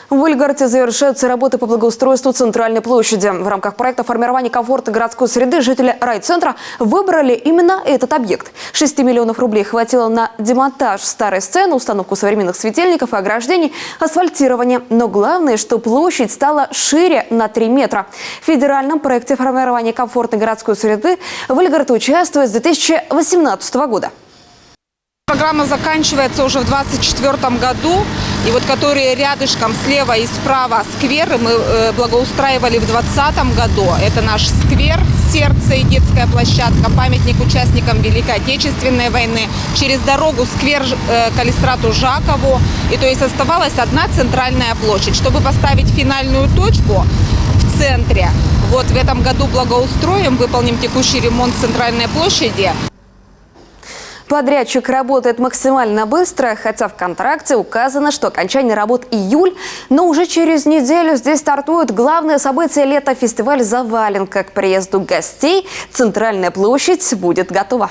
В Ульгарте завершаются работы по благоустройству центральной площади. В рамках проекта формирования комфорта городской среды жители райцентра выбрали именно этот объект. 6 миллионов рублей хватило на демонтаж старой сцены, установку современных светильников и ограждений, асфальтирование. Но главное, что площадь стала шире на 3 метра. В федеральном проекте формирования комфортной городской среды в Ульгарте участвует с 2018 года. Программа заканчивается уже в 2024 году. И вот которые рядышком слева и справа скверы мы благоустраивали в 2020 году. Это наш сквер, сердце и детская площадка, памятник участникам Великой Отечественной войны. Через дорогу сквер Калистрату Жакову. И то есть оставалась одна центральная площадь. Чтобы поставить финальную точку в центре, вот в этом году благоустроим, выполним текущий ремонт центральной площади. Подрядчик работает максимально быстро, хотя в контракте указано, что окончание работ июль. Но уже через неделю здесь стартует главное событие лета – фестиваль заваленка. К приезду гостей центральная площадь будет готова.